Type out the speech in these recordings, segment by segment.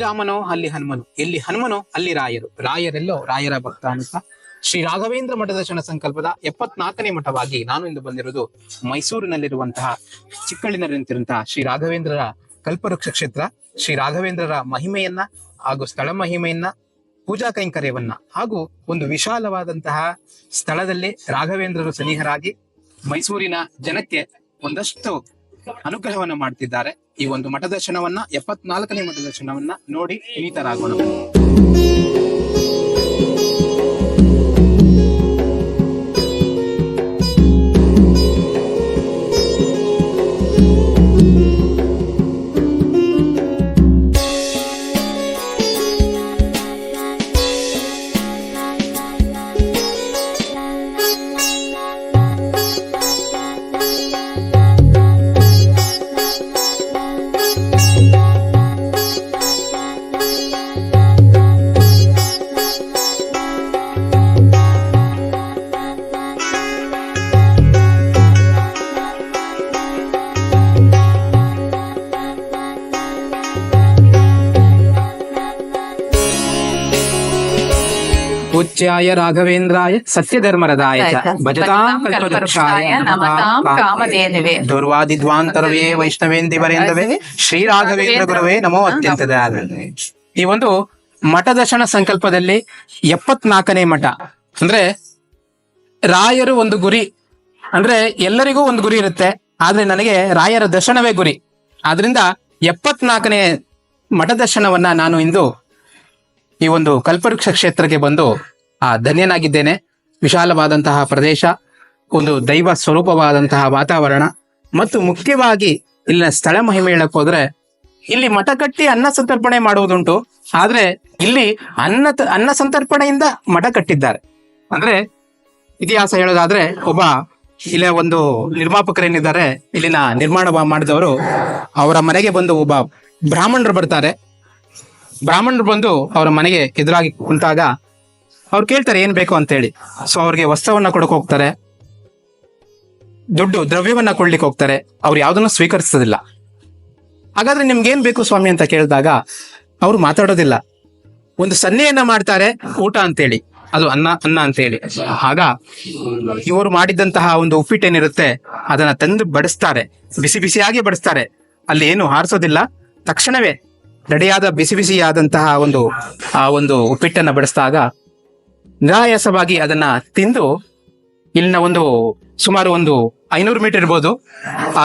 ರಾಮನೋ ಅಲ್ಲಿ ಹನುಮನು, ಎಲ್ಲಿ ಹನುಮನೋ ಅಲ್ಲಿ ರಾಯರು, ರಾಯರೆಲ್ಲೋ ರಾಯರ ಭಕ್ತ ಅಂತ ಶ್ರೀ ರಾಘವೇಂದ್ರ ಮಠದ ದರ್ಶನ ಸಂಕಲ್ಪದ 74ನೇ ಮಠವಾಗಿ ನಾನು ಇಂದು ಬಂದಿರೋದು ಮೈಸೂರಿನಲ್ಲಿರುವಂತಹ ಚಿಕ್ಕಳ್ಳಿನಲ್ಲಿರುವಂತಹ ಶ್ರೀ ರಾಘವೇಂದ್ರರ ಕಲ್ಪವೃಕ್ಷ ಕ್ಷೇತ್ರ. ಶ್ರೀ ರಾಘವೇಂದ್ರರ ಮಹಿಮೆಯನ್ನ ಹಾಗೂ ಸ್ಥಳ ಮಹಿಮೆಯನ್ನ, ಪೂಜಾ ಕೈಂಕರ್ಯವನ್ನ ಹಾಗೂ ಒಂದು ವಿಶಾಲವಾದಂತಹ ಸ್ಥಳದಲ್ಲಿ ರಾಘವೇಂದ್ರರು ಸನಿಹರಾಗಿ ಮೈಸೂರಿನ ಜನಕ್ಕೆ ಒಂದಷ್ಟು ಅನುಗ್ರಹವನ್ನ ಮಾಡ್ತಿದ್ದಾರೆ. ಈ ಒಂದು ಮಠ ದರ್ಶನವನ್ನ 74ನೇ ಮಠ ದರ್ಶನವನ್ನ ನೋಡಿ ಪುನೀತರಾಗೋಣ. ಪೂಜ್ಯಾಯ ರಾಘವೇಂದ್ರಾಯ ಸತ್ಯಧರ್ಮರದಾಯ ಭಜತಾಂ ಕಲ್ಪವೃಕ್ಷಾಯ ನಮತಾಂ ಕಾಮಧೇನವೇ ದುರ್ವಾದಿಧ್ವಾಂತರವೇ ವೈಷ್ಣವೇಂದಿವರೇಂದವೇ ಶ್ರೀ ರಾಘವೇಂದ್ರ ಗುರವೇ ನಮೋ ಅತ್ಯಂತ ದಯಾಳುವೆ. ಈ ಒಂದು ಮಠ ದರ್ಶನ ಸಂಕಲ್ಪದಲ್ಲಿ 74ನೇ ಮಠ ಅಂದ್ರೆ ರಾಯರು ಒಂದು ಗುರಿ ಅಂದ್ರೆ ಎಲ್ಲರಿಗೂ ಒಂದು ಗುರಿ ಇರುತ್ತೆ, ಆದ್ರೆ ನನಗೆ ರಾಯರ ದರ್ಶನವೇ ಗುರಿ. ಆದ್ರಿಂದ 74ನೇ ಮಠ ದರ್ಶನವನ್ನ ನಾನು ಇಂದು ಈ ಒಂದು ಕಲ್ಪವೃಕ್ಷ ಕ್ಷೇತ್ರಕ್ಕೆ ಬಂದು ಧನ್ಯನಾಗಿದ್ದೇನೆ. ವಿಶಾಲವಾದಂತಹ ಪ್ರದೇಶ, ಒಂದು ದೈವ ಸ್ವರೂಪವಾದಂತಹ ವಾತಾವರಣ ಮತ್ತು ಮುಖ್ಯವಾಗಿ ಇಲ್ಲಿನ ಸ್ಥಳ ಮಹಿಮೆ ಹೇಳಕ್ ಹೋದ್ರೆ ಇಲ್ಲಿ ಮಠ ಕಟ್ಟಿ ಅನ್ನ ಸಂತರ್ಪಣೆ ಮಾಡುವುದುಂಟು, ಆದ್ರೆ ಇಲ್ಲಿ ಅನ್ನ ಸಂತರ್ಪಣೆಯಿಂದ ಮಠ ಕಟ್ಟಿದ್ದಾರೆ. ಅಂದ್ರೆ ಇತಿಹಾಸ ಹೇಳೋದಾದ್ರೆ ಒಬ್ಬ ಇಲ್ಲಿನ ಒಂದು ನಿರ್ಮಾಪಕರೇನಿದ್ದಾರೆ, ಇಲ್ಲಿನ ನಿರ್ಮಾಣ ಮಾಡಿದವರು, ಅವರ ಮನೆಗೆ ಬಂದು ಒಬ್ಬ ಬ್ರಾಹ್ಮಣರು ಬರ್ತಾರೆ. ಬ್ರಾಹ್ಮಣರು ಬಂದು ಅವರ ಮನೆಗೆ ಎದುರಾಗಿ ಕುಂತಾಗ ಅವ್ರು ಕೇಳ್ತಾರೆ ಏನ್ ಬೇಕು ಅಂತೇಳಿ. ಸೊ ಅವ್ರಿಗೆ ವಸ್ತ್ರವನ್ನ ಕೊಡಕ್ ಹೋಗ್ತಾರೆ, ದುಡ್ಡು ದ್ರವ್ಯವನ್ನ ಕೊಡ್ಲಿಕ್ಕೆ ಹೋಗ್ತಾರೆ. ಅವ್ರು ಯಾವ್ದನ್ನು ಸ್ವೀಕರಿಸೋದಿಲ್ಲ. ಹಾಗಾದ್ರೆ ನಿಮ್ಗೇನ್ ಬೇಕು ಸ್ವಾಮಿ ಅಂತ ಕೇಳಿದಾಗ ಅವ್ರು ಮಾತಾಡೋದಿಲ್ಲ. ಒಂದು ಸನ್ನೆಯನ್ನ ಮಾಡ್ತಾರೆ, ಊಟ ಅಂತೇಳಿ, ಅದು ಅನ್ನ ಅಂತೇಳಿ. ಆಗ ಇವರು ಮಾಡಿದಂತಹ ಒಂದು ಉಪ್ಪಿಟ್ಟೇನಿರುತ್ತೆ ಅದನ್ನ ತಂದು ಬಡಿಸ್ತಾರೆ, ಬಿಸಿ ಬಿಸಿಯಾಗಿ ಬಡಿಸ್ತಾರೆ. ಅಲ್ಲಿ ಏನು ಹಾರಿಸೋದಿಲ್ಲ, ತಕ್ಷಣವೇ ರೆಡಿಯಾದ ಬಿಸಿ ಬಿಸಿಯಾದಂತಹ ಒಂದು ಉಪ್ಪಿಟ್ಟನ್ನ ಬಡಿಸಿದಾಗ ನಿರಾಯಾಸವಾಗಿ ಅದನ್ನ ತಿಂದು ಇಲ್ಲಿನ ಸುಮಾರು 500 ಮೀಟರ್ ಇರ್ಬೋದು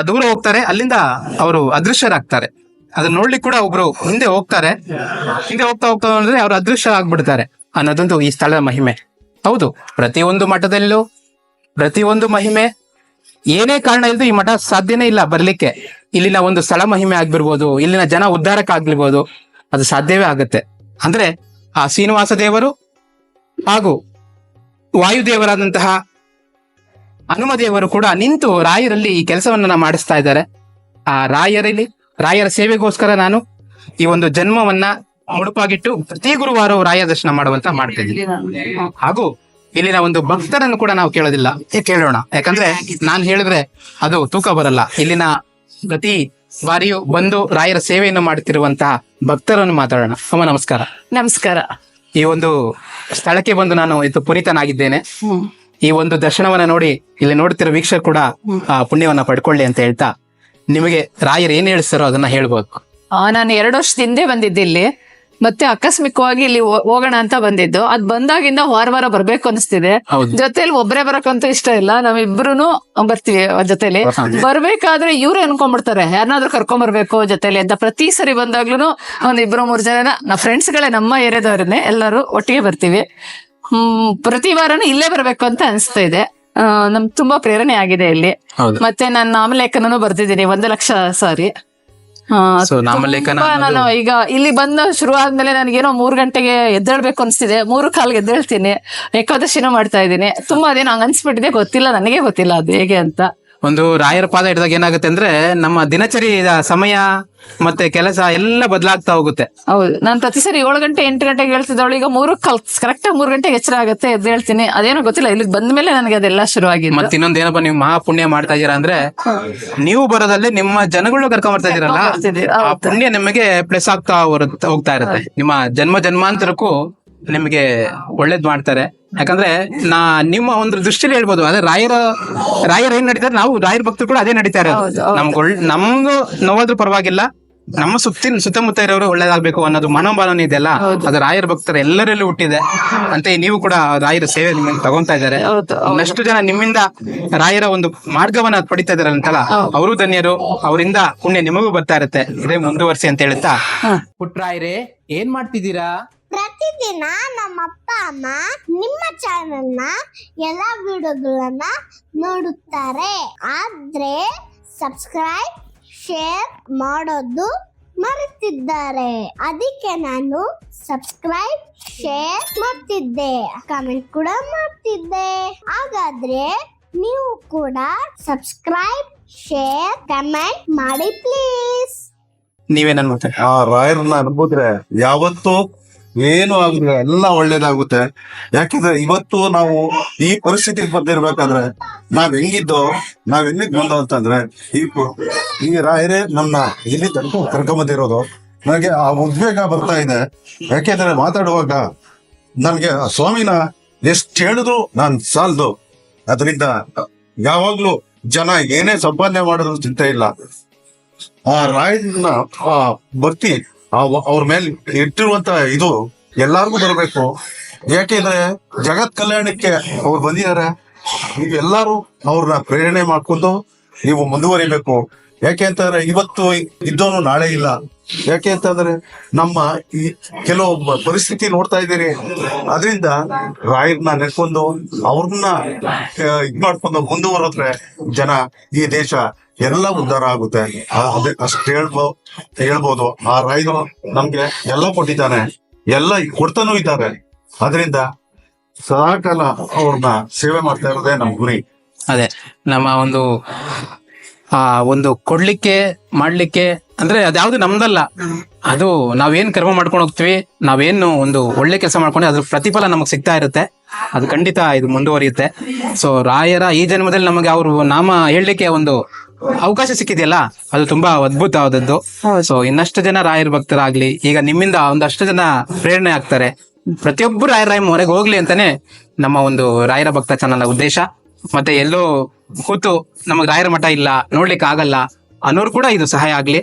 ದೂರ ಹೋಗ್ತಾರೆ. ಅಲ್ಲಿಂದ ಅವರು ಅದೃಶ್ಯರಾಗ್ತಾರೆ. ಅದನ್ನ ನೋಡ್ಲಿಕ್ಕೆ ಕೂಡ ಒಬ್ರು ಹಿಂದೆ ಹೋಗ್ತಾರೆ. ಹಿಂದೆ ಹೋಗ್ತಾ ಅಂದ್ರೆ ಅವ್ರು ಅದೃಶ್ಯರಾಗ್ಬಿಡ್ತಾರೆ ಅನ್ನೋದೊಂದು ಈ ಸ್ಥಳದ ಮಹಿಮೆ. ಹೌದು, ಪ್ರತಿಯೊಂದು ಮಠದಲ್ಲೂ ಪ್ರತಿಯೊಂದು ಮಹಿಮೆ, ಏನೇ ಕಾರಣ ಇಲ್ದು ಈ ಮಠ ಸಾಧ್ಯನೇ ಇಲ್ಲ ಬರ್ಲಿಕ್ಕೆ. ಇಲ್ಲಿನ ಒಂದು ಸ್ಥಳ ಮಹಿಮೆ ಆಗ್ಬಿರ್ಬೋದು, ಇಲ್ಲಿನ ಜನ ಉದ್ಧಾರಕ್ಕಾಗ್ಲಿರ್ಬೋದು, ಅದು ಸಾಧ್ಯವೇ ಆಗುತ್ತೆ. ಅಂದ್ರೆ ಆ ಶ್ರೀನಿವಾಸ ದೇವರು ಹಾಗೂ ವಾಯುದೇವರಾದಂತಹ ಹನುಮ ದೇವರು ಕೂಡ ನಿಂತು ರಾಯರಲ್ಲಿ ಈ ಕೆಲಸವನ್ನ ಮಾಡಿಸ್ತಾ ಇದ್ದಾರೆ. ಆ ರಾಯರ ಸೇವೆಗೋಸ್ಕರ ನಾನು ಈ ಒಂದು ಜನ್ಮವನ್ನ ಮುಡುಪಾಗಿಟ್ಟು ಪ್ರತಿ ಗುರುವಾರವೂ ರಾಯ ದರ್ಶನ ಮಾಡುವಂತ ಮಾಡ್ತಾ ಇದ್ದೀನಿ. ಹಾಗೂ ಇಲ್ಲಿನ ಒಂದು ಭಕ್ತರನ್ನು ಕೂಡ ನಾವು ಕೇಳೋದಿಲ್ಲ, ಕೇಳೋಣ. ಯಾಕಂದ್ರೆ ನಾನು ಹೇಳಿದ್ರೆ ಅದು ತೂಕ ಬರಲ್ಲ. ಇಲ್ಲಿನ ಪ್ರತಿ ಬಾರಿಯೂ ಬಂದು ರಾಯರ ಸೇವೆಯನ್ನು ಮಾಡುತ್ತಿರುವಂತಹ ಭಕ್ತರನ್ನು ಮಾತಾಡೋಣ. ಅಮ್ಮ ನಮಸ್ಕಾರ. ನಮಸ್ಕಾರ. ಈ ಒಂದು ಸ್ಥಳಕ್ಕೆ ಬಂದು ನಾನು ಪುನೀತನಾಗಿದ್ದೇನೆ. ಈ ಒಂದು ದರ್ಶನವನ್ನ ನೋಡಿ ಇಲ್ಲಿ ನೋಡ್ತಿರೋ ವೀಕ್ಷಕರು ಕೂಡ ಪುಣ್ಯವನ್ನ ಪಡ್ಕೊಳ್ಳಿ ಅಂತ ಹೇಳ್ತಾ, ನಿಮಗೆ ರಾಯರು ಏನ್ ಹೇಳಿಸ್ತಾರೋ ಅದನ್ನ ಹೇಳ್ಬೋದು. ನಾನು 2 ವರ್ಷದ ಹಿಂದೆ ಬಂದಿದ್ದೆ ಇಲ್ಲಿ, ಮತ್ತೆ ಆಕಸ್ಮಿಕವಾಗಿ ಇಲ್ಲಿ ಹೋಗೋಣ ಅಂತ ಬಂದಿದ್ದು. ಅದ್ ಬಂದಾಗಿಂದ ವಾರ ಬರ್ಬೇಕು ಅನಿಸ್ತಿದೆ. ಜೊತೆಲಿ ಒಬ್ಬರೇ ಬರಕಂತೂ ಇಷ್ಟ ಇಲ್ಲ, ನಾವಿಬ್ರು ಬರ್ತೀವಿ ಜೊತೆಲಿ. ಬರ್ಬೇಕಾದ್ರೆ ಇವ್ರು ಅನ್ಕೊಂಡ್ಬಿಡ್ತಾರೆ ಯಾರನ್ನಾದ್ರೂ ಕರ್ಕೊಂಡ್ ಬರ್ಬೇಕು ಜೊತೆಲಿ ಅಂತ. ಪ್ರತಿ ಸರಿ ಬಂದಾಗ್ಲೂ 1-2-3 ಜನ ಫ್ರೆಂಡ್ಸ್ ಗಳೇ, ನಮ್ಮ ಏರಿಯಾದವ್ರನ್ನೇ, ಎಲ್ಲರೂ ಒಟ್ಟಿಗೆ ಬರ್ತೀವಿ. ಪ್ರತಿ ವಾರನೂ ಇಲ್ಲೇ ಬರ್ಬೇಕು ಅಂತ ಅನಿಸ್ತಾ ಇದೆ. ನಮ್ಗೆ ತುಂಬಾ ಪ್ರೇರಣೆ ಆಗಿದೆ ಇಲ್ಲಿ. ಮತ್ತೆ ನಾನು ನಾಮಲೇಖನೂ ಬರ್ತಿದ್ದೀನಿ 1 ಲಕ್ಷ ಸಾರಿ. ನಾನು ಈಗ ಇಲ್ಲಿ ಬಂದ ಶುರು ಆದ್ಮೇಲೆ ನನಗೇನೋ 3 ಗಂಟೆಗೆ ಎದ್ದೇಳ್ಬೇಕು ಅನ್ಸ್ತಿದೆ. 3:15 ಎದ್ದೇಳ್ತೀನಿ. ಏಕಾದಶಿನೂ ಮಾಡ್ತಾ ಇದ್ದೀನಿ. ತುಂಬಾ ಅದೇನೋ ಹಂಗ ಅನ್ಸ್ಬಿಟ್ಟಿದೆ, ನನಗೆ ಗೊತ್ತಿಲ್ಲ ಅದು ಹೇಗೆ ಅಂತ. ಒಂದು ರಾಯರ ಪಾದ ಹಿಡಿದಾಗ ಏನಾಗುತ್ತೆ ಅಂದ್ರೆ ನಮ್ಮ ದಿನಚರಿ ಸಮಯ ಮತ್ತೆ ಕೆಲಸ ಎಲ್ಲ ಬದಲಾಗ್ತಾ ಹೋಗುತ್ತೆ. ಹೌದು, ನಾನು ಪ್ರತಿ ಸರಿ 7 ಗಂಟೆ 8 ಗಂಟೆಗೆ ಹೇಳ್ತಿದ್ದವಳು ಈಗ 3 ಕರೆಕ್ಟ್ 3 ಗಂಟೆಗೆ ಎಚ್ಚರ ಆಗುತ್ತೆ, ಎದ್ದು ಹೇಳ್ತೀನಿ. ಅದೇನೋ ಗೊತ್ತಿಲ್ಲ, ಇಲ್ಲಿಗೆ ಬಂದ್ಮೇಲೆ ನನಗೆ ಅದೆಲ್ಲ ಶುರುವಾಗಿದ್ದು. ಮತ್ತೆ ಇನ್ನೊಂದ್ ಏನಪ್ಪ, ನೀವು ಮಹಾ ಪುಣ್ಯ ಮಾಡ್ತಾ ಇದೀರಾ ಅಂದ್ರೆ ನೀವು ಬರೋದಲ್ಲೇ ನಿಮ್ಮ ಜನಗಳನ್ನ ಕರ್ಕೊಂಡ್ ಬರ್ತಾ ಇದೀರಲ್ಲ, ಆ ಪುಣ್ಯ ನಿಮಗೆ ಪ್ಲಸ್ ಆಗ್ತಾ ಹೋಗ್ತಾ ಇರುತ್ತೆ. ನಿಮ್ಮ ಜನ್ಮ ಜನ್ಮಾಂತರಕ್ಕೂ ನಿಮಗೆ ಒಳ್ಳೇದ್ ಮಾಡ್ತಾರೆ. ಯಾಕಂದ್ರೆ ನಿಮ್ಮ ಒಂದು ದೃಷ್ಟಿಯಲ್ಲಿ ಹೇಳ್ಬೋದು, ಅದೇ ರಾಯರ ಏನ್ ನಡೀತಾರೆ, ನಾವು ರಾಯರ ಭಕ್ತರು ಕೂಡ ಅದೇ ನಡೀತಾ ಇರೋದು. ನಮ್ದು ನೋವಾದ್ರೂ ಪರವಾಗಿಲ್ಲ, ನಮ್ಮ ಸುತ್ತಮುತ್ತ ಇರೋರು ಒಳ್ಳೇದಾಗ್ಬೇಕು ಅನ್ನೋದು ಮನೋಭಾವನೆ ಇದೆಯಲ್ಲ, ಅದು ರಾಯರ ಭಕ್ತರು ಎಲ್ಲರಲ್ಲೂ ಹುಟ್ಟಿದೆ. ಅಂತೆ ನೀವು ಕೂಡ ರಾಯರ ಸೇವೆ ನಿಮ್ಮನ್ನು ತಗೊಂತಾ ಇದ್ದಾರೆ. ಒಂದಷ್ಟು ಜನ ನಿಮ್ಮಿಂದ ರಾಯರ ಒಂದು ಮಾರ್ಗವನ್ನ ಪಡಿತಾ ಇದಾರೆ ಅಂತಲ್ಲ, ಅವರು ಧನ್ಯರು. ಅವರಿಂದ ಪುಣ್ಯ ನಿಮಗೂ ಬರ್ತಾ ಇರುತ್ತೆ. ಇದೇ ಮುಂದುವರ್ಸಿ ಅಂತ ಹೇಳುತ್ತಾ, ಪುಟ್ರಾಯರೇ ಏನ್ ಮಾಡ್ತಿದ್ದೀರಾ? ಪ್ರತಿದಿನ ನಮ್ಮ ಅಪ್ಪ ಅಮ್ಮ ನಿಮ್ಮ ಚಾನೆಲ್ ನ ಎಲ್ಲಾ ವಿಡಿಯೋಗಳನ್ನ ನೋಡುತ್ತಾರೆ. ಆದ್ರೆ ಸಬ್ಸ್ಕ್ರೈಬ್ ಶೇರ್ ಮಾಡೋದು ಮರೆತಿದ್ದಾರೆ. ಅದಕ್ಕೆ ನಾನು ಸಬ್ಸ್ಕ್ರೈಬ್ ಶೇರ್ ಮಾಡ್ತಿದ್ದೆ, ಕಮೆಂಟ್ ಕೂಡ ಮಾಡ್ತಿದ್ದೆ. ಹಾಗಾದ್ರೆ ನೀವು ಕೂಡ ಸಬ್ಸ್ಕ್ರೈಬ್ ಶೇರ್ ಕಮೆಂಟ್ ಮಾಡಿ ಪ್ಲೀಸ್. ನೀವೇನನ್ ಮಾತಾಡ? ರಾಯರನ್ನ ಅನ್ಬೋದ್ರೆ ಯಾವತ್ತೂ ಏನು ಆಗುದಿಲ್ಲ, ಎಲ್ಲ ಒಳ್ಳೇದಾಗುತ್ತೆ. ಯಾಕೆಂದ್ರೆ ಇವತ್ತು ನಾವು ಈ ಪರಿಸ್ಥಿತಿಗೆ ಬಂದಿರ್ಬೇಕಾದ್ರೆ ನಾವ್ ಹೆಂಗಿದ್ದೋ, ನಾವ್ ಎಲ್ಲಿಗೆ ಬಂದೋ ಅಂತಂದ್ರೆ ಈ ರಾಯರೇ ನನ್ನ ಇಲ್ಲಿ ತನಕ ಕರ್ಕೊಂಬಂದಿರೋದು. ನನಗೆ ಆ ಉದ್ವೇಗ ಬರ್ತಾ ಇದೆ. ಯಾಕೆಂದ್ರೆ ಮಾತಾಡುವಾಗ ನನ್ಗೆ ಆ ಸ್ವಾಮಿನ ಎಷ್ಟು ಹೇಳಿದ್ರು ನಾನ್ ಸಾಲದು. ಅದರಿಂದ ಯಾವಾಗ್ಲೂ ಜನ ಏನೇ ಸಂಪಾದನೆ ಮಾಡೋದು ಚಿಂತೆ ಇಲ್ಲ. ಆ ರಾಯರನ್ನ ಆ ಭಕ್ತಿ ಅವ್ರ ಮೇಲೆ ಇಟ್ಟಿರುವಂತ ಇದು ಎಲ್ಲಾರ್ಗು ಬರ್ಬೇಕು. ಯಾಕೆಂದ್ರೆ ಜಗತ್ ಕಲ್ಯಾಣಕ್ಕೆ ಅವ್ರು ಬಂದಿದ್ದಾರೆ. ನೀವೆಲ್ಲರೂ ಅವ್ರನ್ನ ಪ್ರೇರಣೆ ಮಾಡ್ಕೊಂಡು ನೀವು ಮುಂದುವರಿಬೇಕು. ಯಾಕೆ ಅಂತಂದ್ರೆ ಇವತ್ತು ಇದ್ದವನು ನಾಳೆ ಇಲ್ಲ. ಯಾಕೆ ಅಂತಂದ್ರೆ ನಮ್ಮ ಈ ಕೆಲವು ಪರಿಸ್ಥಿತಿ ನೋಡ್ತಾ ಇದ್ದೀರಿ. ಅದರಿಂದ ರಾಯರ್ನ ನೆನ್ಕೊಂಡು ಅವ್ರನ್ನ ಇದ್ ಮಾಡ್ಕೊಂಡು ಮುಂದುವರೆದ್ರೆ ಜನ, ಈ ದೇಶ ಎಲ್ಲ ಉದ್ಧಾರ ಆಗುತ್ತೆ. ಅಷ್ಟು ಹೇಳ್ಬೋದು. ಆ ರಾಯರು ನಮ್ಗೆ ಎಲ್ಲ ಕೊಟ್ಟಿದ್ದಾನೆ, ಎಲ್ಲ ಕೊಡ್ತಾನೂ ಇದ್ದಾರೆ. ಅದರಿಂದ ಸದಾಕಾಲ ಅವ್ರನ್ನ ಸೇವೆ ಮಾಡ್ತಾ ಇರೋದೇ ನಮ್ ಗುರಿ. ಅದೇ ನಮ್ಮ ಒಂದು ಕೊಡ್ಲಿಕ್ಕೆ ಮಾಡ್ಲಿಕ್ಕೆ ಅಂದ್ರೆ ಅದ್ಯಾವ್ದು ನಮ್ದಲ್ಲ. ಅದು ನಾವೇನ್ ಕರ್ಮ ಮಾಡ್ಕೊಂಡು ಹೋಗ್ತೀವಿ, ನಾವೇನು ಒಂದು ಒಳ್ಳೆ ಕೆಲಸ ಮಾಡ್ಕೊಂಡು ಅದ್ರ ಪ್ರತಿಫಲ ನಮಗ್ ಸಿಗ್ತಾ ಇರುತ್ತೆ. ಅದು ಖಂಡಿತ ಇದು ಮುಂದುವರಿಯುತ್ತೆ. ಸೊ ರಾಯರ ಈ ಜನ್ಮದಲ್ಲಿ ನಮಗೆ ಅವರು ನಾಮ ಹೇಳಲಿಕ್ಕೆ ಒಂದು ಅವಕಾಶ ಸಿಕ್ಕಿದೆಯಲ್ಲ, ಅದು ತುಂಬಾ ಅದ್ಭುತವಾದದ್ದು. ಸೊ ಇನ್ನಷ್ಟು ಜನ ರಾಯರ ಭಕ್ತರಾಗ್ಲಿ, ಈಗ ನಿಮ್ಮಿಂದ ಒಂದಷ್ಟು ಜನ ಪ್ರೇರಣೆ ಆಗ್ತಾರೆ. ಪ್ರತಿಯೊಬ್ಬರು ರಾಯರ ಹೊರಗೆ ಹೋಗ್ಲಿ ಅಂತಾನೆ ನಮ್ಮ ಒಂದು ರಾಯರ ಭಕ್ತ ಚಾನಲ್ ಉದ್ದೇಶ. ಮತ್ತೆ ಎಲ್ಲೋ ಕೂತು ನಮಗ್ ರಾಯರ ಮಠ ಇಲ್ಲ, ನೋಡ್ಲಿಕ್ಕೆ ಆಗಲ್ಲ ಅನ್ನೋರು ಕೂಡ ಇದು ಸಹಾಯ ಆಗ್ಲಿ.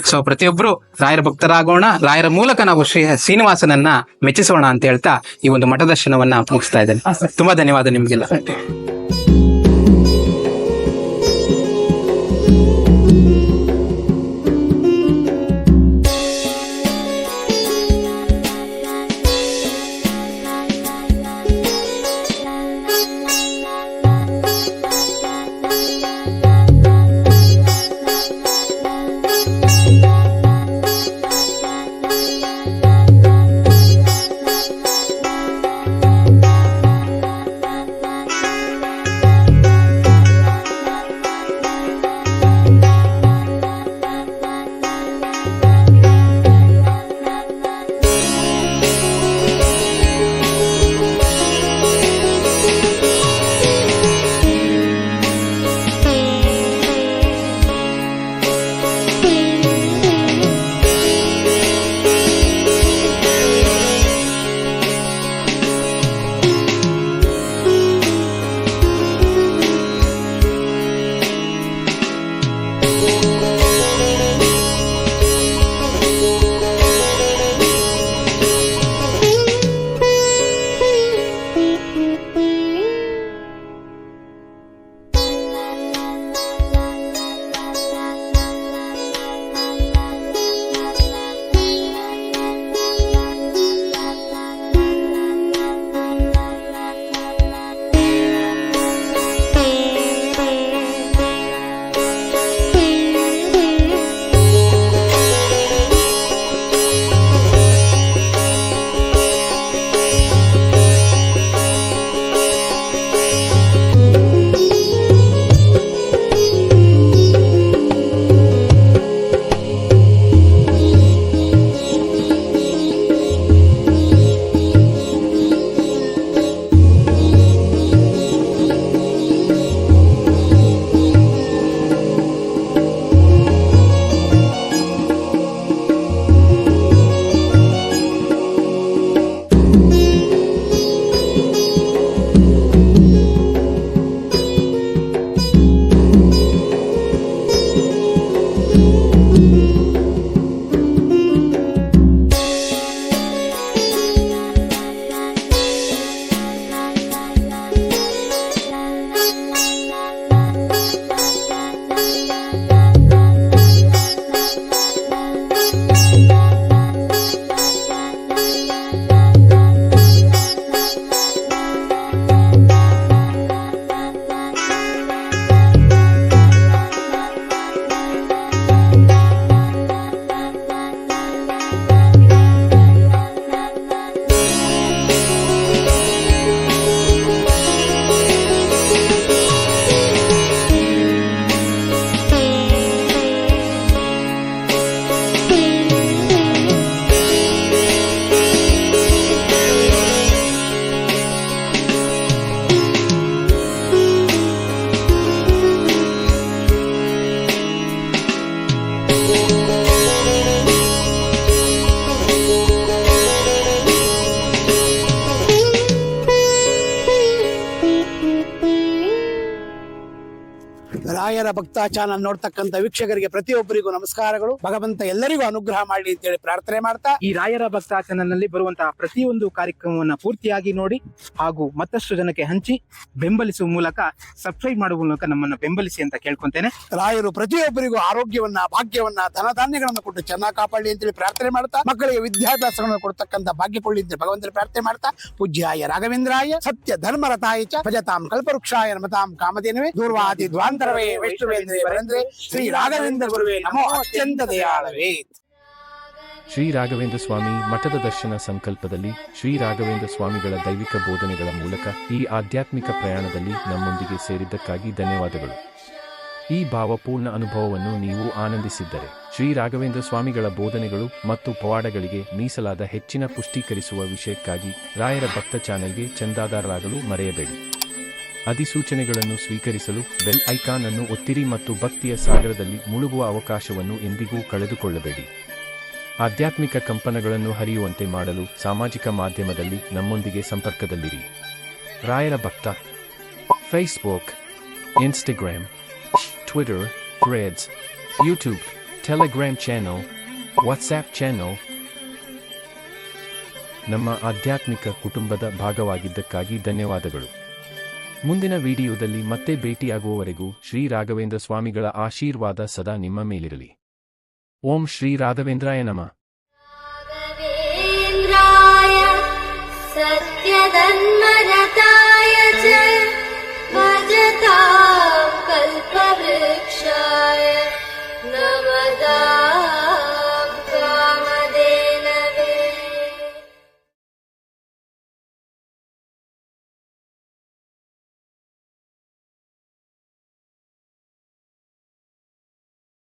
ಸೊ ಪ್ರತಿಯೊಬ್ರು ರಾಯರ ಭಕ್ತರಾಗೋಣ, ರಾಯರ ಮೂಲಕ ನಾವು ಶ್ರೀನಿವಾಸನನ್ನ ಮೆಚ್ಚಿಸೋಣ ಅಂತ ಹೇಳ್ತಾ ಈ ಒಂದು ಮಠ ದರ್ಶನವನ್ನ ಮುಗಿಸ್ತಾ ಇದ್ದೇನೆ. ತುಂಬಾ ಧನ್ಯವಾದ ನಿಮ್ಗೆಲ್ಲ. ರಾಯರ ಭಕ್ತ ಚಾನಲ್ ನೋಡ್ತಕ್ಕಂಥ ವೀಕ್ಷಕರಿಗೆ ಪ್ರತಿಯೊಬ್ಬರಿಗೂ ನಮಸ್ಕಾರಗಳು. ಭಗವಂತ ಎಲ್ಲರಿಗೂ ಅನುಗ್ರಹ ಮಾಡಲಿ ಅಂತೇಳಿ ಪ್ರಾರ್ಥನೆ ಮಾಡ್ತಾ, ಈ ರಾಯರ ಭಕ್ತ ಚಾನೆಲ್ ನಲ್ಲಿ ಬರುವಂತಹ ಪ್ರತಿಯೊಂದು ಕಾರ್ಯಕ್ರಮವನ್ನ ಪೂರ್ತಿಯಾಗಿ ನೋಡಿ ಹಾಗೂ ಮತ್ತಷ್ಟು ಜನಕ್ಕೆ ಹಂಚಿ ಬೆಂಬಲಿಸುವ ಮೂಲಕ ಸಬ್ಸ್ಕ್ರೈಬ್ ಮಾಡುವ ಮೂಲಕ ನಮ್ಮನ್ನ ಬೆಂಬಲಿಸಿ ಅಂತ ಕೇಳ್ಕೊಂತೇನೆ. ರಾಯರು ಪ್ರತಿಯೊಬ್ಬರಿಗೂ ಆರೋಗ್ಯವನ್ನ, ಭಾಗ್ಯವನ್ನ, ಧನಧಾನ್ಯಗಳನ್ನು ಕೊಟ್ಟು ಚೆನ್ನಾಗಿ ಕಾಪಾಡಲಿ ಅಂತೇಳಿ ಪ್ರಾರ್ಥನೆ ಮಾಡ್ತಾ, ಮಕ್ಕಳಿಗೆ ವಿದ್ಯಾಭ್ಯಾಸಗಳನ್ನು ಕೊಡ್ತಕ್ಕಂಥ ಭಾಗ್ಯ ಕೊಳ್ಳಿ ಅಂತ ಭಗವಂತನ ಪ್ರಾರ್ಥನೆ ಮಾಡ್ತಾ, ಪೂಜ್ಯಾಯ ರಾಘವೇಂದ್ರಾಯ ಸತ್ಯ ಧರ್ಮರತಾಯ ಚ ಭಜತಾಂ ಕಲ್ಪವೃಕ್ಷಾಯ ನಮತಾಂ ಕಾಮಧೇನವೇ ದೂರ್ವಾದಿ ದ್ವಾಂತರವೇ ವೈಷ್ಣವೇಂದ್ರೇ ವರೇಂದ್ರೇ ಶ್ರೀ ರಾಘವೇಂದ್ರ ಗುರುವೇ ನಮೋ ಅತ್ಯಂತ ದಯಾಳವೇ. ಶ್ರೀ ರಾಘವೇಂದ್ರ ಸ್ವಾಮಿ ಮಠದ ದರ್ಶನ ಸಂಕಲ್ಪದಲ್ಲಿ ಶ್ರೀ ರಾಘವೇಂದ್ರ ಸ್ವಾಮಿಗಳ ದೈವಿಕ ಬೋಧನೆಗಳ ಮೂಲಕ ಈ ಆಧ್ಯಾತ್ಮಿಕ ಪ್ರಯಾಣದಲ್ಲಿ ನಮ್ಮೊಂದಿಗೆ ಸೇರಿದ್ದಕ್ಕಾಗಿ ಧನ್ಯವಾದಗಳು. ಈ ಭಾವಪೂರ್ಣ ಅನುಭವವನ್ನು ನೀವು ಆನಂದಿಸಿದ್ದರೆ ಶ್ರೀ ರಾಘವೇಂದ್ರ ಸ್ವಾಮಿಗಳ ಬೋಧನೆಗಳು ಮತ್ತು ಪವಾಡಗಳಿಗೆ ಮೀಸಲಾದ ಹೆಚ್ಚಿನ ಪುಷ್ಟೀಕರಿಸುವ ವಿಷಯಕ್ಕಾಗಿ ರಾಯರ ಭಕ್ತ ಚಾನೆಲ್ಗೆ ಚಂದಾದಾರರಾಗಲು ಮರೆಯಬೇಡಿ. ಅಧಿಸೂಚನೆಗಳನ್ನು ಸ್ವೀಕರಿಸಲು ಬೆಲ್ ಐಕಾನ್ ಅನ್ನು ಒತ್ತಿರಿ ಮತ್ತು ಭಕ್ತಿಯ ಸಾಗರದಲ್ಲಿ ಮುಳುಗುವ ಅವಕಾಶವನ್ನು ಎಂದಿಗೂ ಕಳೆದುಕೊಳ್ಳಬೇಡಿ. ಆಧ್ಯಾತ್ಮಿಕ ಕಂಪನಗಳನ್ನು ಹರಿಯುವಂತೆ ಮಾಡಲು ಸಾಮಾಜಿಕ ಮಾಧ್ಯಮದಲ್ಲಿ ನಮ್ಮೊಂದಿಗೆ ಸಂಪರ್ಕದಲ್ಲಿರಿ. ರಾಯರ ಭಕ್ತ Facebook, Instagram, Twitter, Threads, YouTube, Telegram channel, WhatsApp channel ನಮ್ಮ ಆಧ್ಯಾತ್ಮಿಕ ಕುಟುಂಬದ ಭಾಗವಾಗಿದ್ದಕ್ಕಾಗಿ ಧನ್ಯವಾದಗಳು. ಮುಂದಿನ ವಿಡಿಯೋದಲ್ಲಿ ಮತ್ತೆ ಭೇಟಿಯಾಗುವವರೆಗೂ ಶ್ರೀ ರಾಘವೇಂದ್ರ ಸ್ವಾಮಿಗಳ ಆಶೀರ್ವಾದ ಸದಾ ನಿಮ್ಮ ಮೇಲಿರಲಿ. ಓಂ ಶ್ರೀ ರಾಘವೇಂದ್ರಾಯ ನಮಃ. ರಾಘವೇಂದ್ರಾಯ ಸತ್ಯಧನ್ಮರತಾ